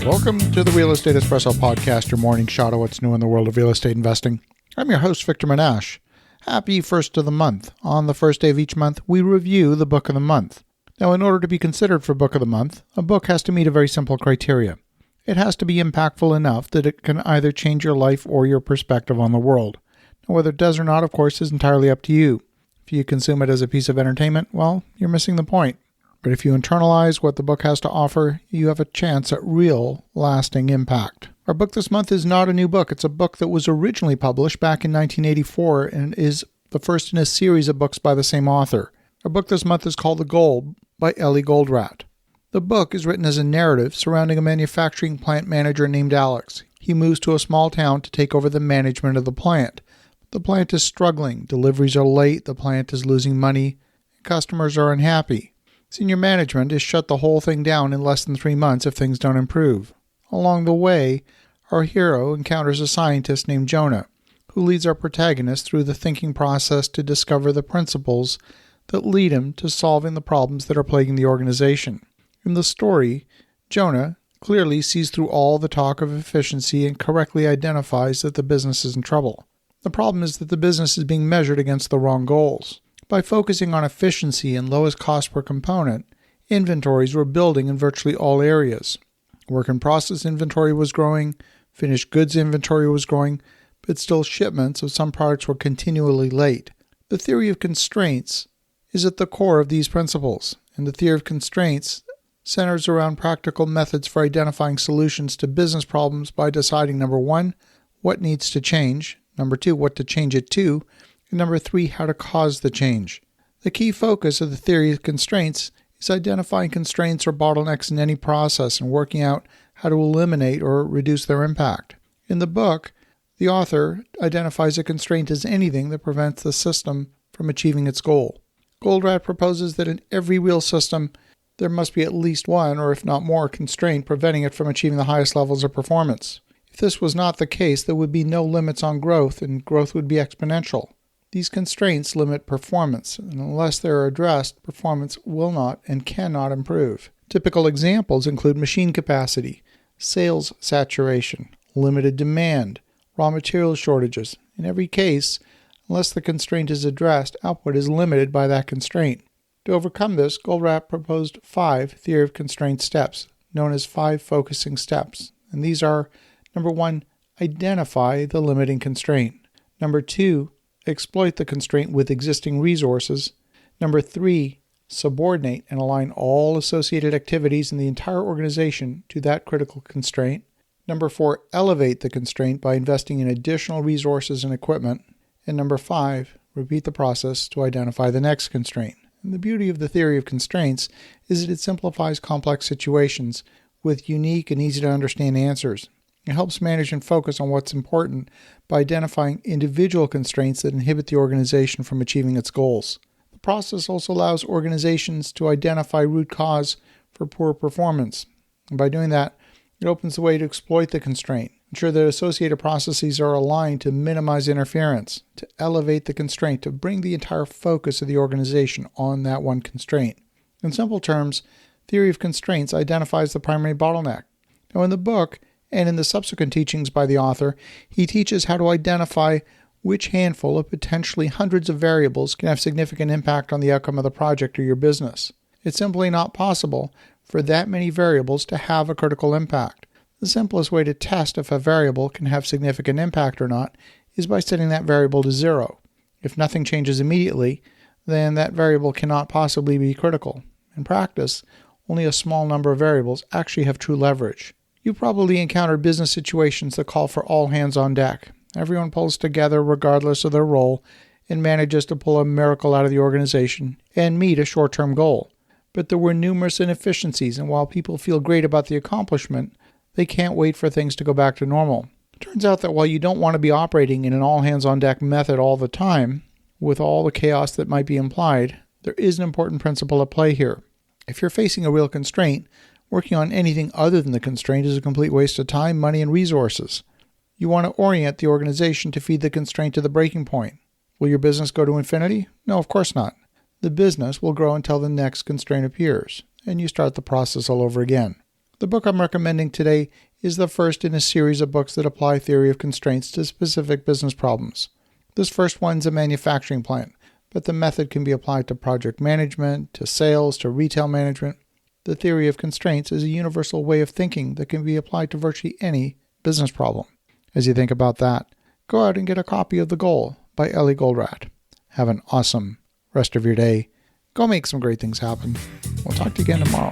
Welcome to the Real Estate Espresso Podcast, your morning shot of what's new in the world of real estate investing. I'm your host, Victor Menashe. Happy first of the month. On the first day of each month, we review the book of the month. Now, in order to be considered for book of the month, a book has to meet a very simple criteria. It has to be impactful enough that it can either change your life or your perspective on the world. Now, whether it does or not, of course, is entirely up to you. If you consume it as a piece of entertainment, well, you're missing the point. But if you internalize what the book has to offer, you have a chance at real, lasting impact. Our book this month is not a new book. It's a book that was originally published back in 1984 and is the first in a series of books by the same author. Our book this month is called The Goal by Eli Goldratt. The book is written as a narrative surrounding a manufacturing plant manager named Alex. He moves to a small town to take over the management of the plant. The plant is struggling. Deliveries are late. The plant is losing money. Customers are unhappy. Senior management has shut the whole thing down in less than 3 months if things don't improve. Along the way, our hero encounters a scientist named Jonah, who leads our protagonist through the thinking process to discover the principles that lead him to solving the problems that are plaguing the organization. In the story, Jonah clearly sees through all the talk of efficiency and correctly identifies that the business is in trouble. The problem is that the business is being measured against the wrong goals. By focusing on efficiency and lowest cost per component, inventories were building in virtually all areas. Work in process inventory was growing, finished goods inventory was growing, but still shipments of some products were continually late. The theory of constraints is at the core of these principles, and the theory of constraints centers around practical methods for identifying solutions to business problems by deciding, number 1, what needs to change, number 2, what to change it to, and number 3, how to cause the change. The key focus of the theory of constraints is identifying constraints or bottlenecks in any process and working out how to eliminate or reduce their impact. In the book, the author identifies a constraint as anything that prevents the system from achieving its goal. Goldratt proposes that in every real system, there must be at least one, or if not more, constraint preventing it from achieving the highest levels of performance. If this was not the case, there would be no limits on growth, and growth would be exponential. These constraints limit performance, and unless they are addressed, performance will not and cannot improve. Typical examples include machine capacity, sales saturation, limited demand, raw material shortages. In every case, unless the constraint is addressed, output is limited by that constraint. To overcome this, Goldratt proposed 5 theory of constraint steps, known as 5 focusing steps. And these are, number 1, identify the limiting constraint. Number 2, exploit the constraint with existing resources. Number 3, subordinate and align all associated activities in the entire organization to that critical constraint. Number 4, elevate the constraint by investing in additional resources and equipment. And number 5, repeat the process to identify the next constraint. And the beauty of the theory of constraints is that it simplifies complex situations with unique and easy to understand answers. It helps manage and focus on what's important by identifying individual constraints that inhibit the organization from achieving its goals. The process also allows organizations to identify root cause for poor performance. And by doing that, it opens the way to exploit the constraint, ensure that associated processes are aligned to minimize interference, to elevate the constraint, to bring the entire focus of the organization on that one constraint. In simple terms, theory of constraints identifies the primary bottleneck. Now, in the book, and in the subsequent teachings by the author, he teaches how to identify which handful of potentially hundreds of variables can have significant impact on the outcome of the project or your business. It's simply not possible for that many variables to have a critical impact. The simplest way to test if a variable can have significant impact or not is by setting that variable to 0. If nothing changes immediately, then that variable cannot possibly be critical. In practice, only a small number of variables actually have true leverage. You probably encountered business situations that call for all hands on deck. Everyone pulls together regardless of their role and manages to pull a miracle out of the organization and meet a short-term goal. But there were numerous inefficiencies, and while people feel great about the accomplishment, they can't wait for things to go back to normal. It turns out that while you don't want to be operating in an all-hands-on-deck method all the time, with all the chaos that might be implied, there is an important principle at play here. If you're facing a real constraint, working on anything other than the constraint is a complete waste of time, money, and resources. You want to orient the organization to feed the constraint to the breaking point. Will your business go to infinity? No, of course not. The business will grow until the next constraint appears, and you start the process all over again. The book I'm recommending today is the first in a series of books that apply theory of constraints to specific business problems. This first one's a manufacturing plant, but the method can be applied to project management, to sales, to retail management. The theory of constraints is a universal way of thinking that can be applied to virtually any business problem. As you think about that, go out and get a copy of The Goal by Eli Goldratt. Have an awesome rest of your day. Go make some great things happen. We'll talk to you again tomorrow.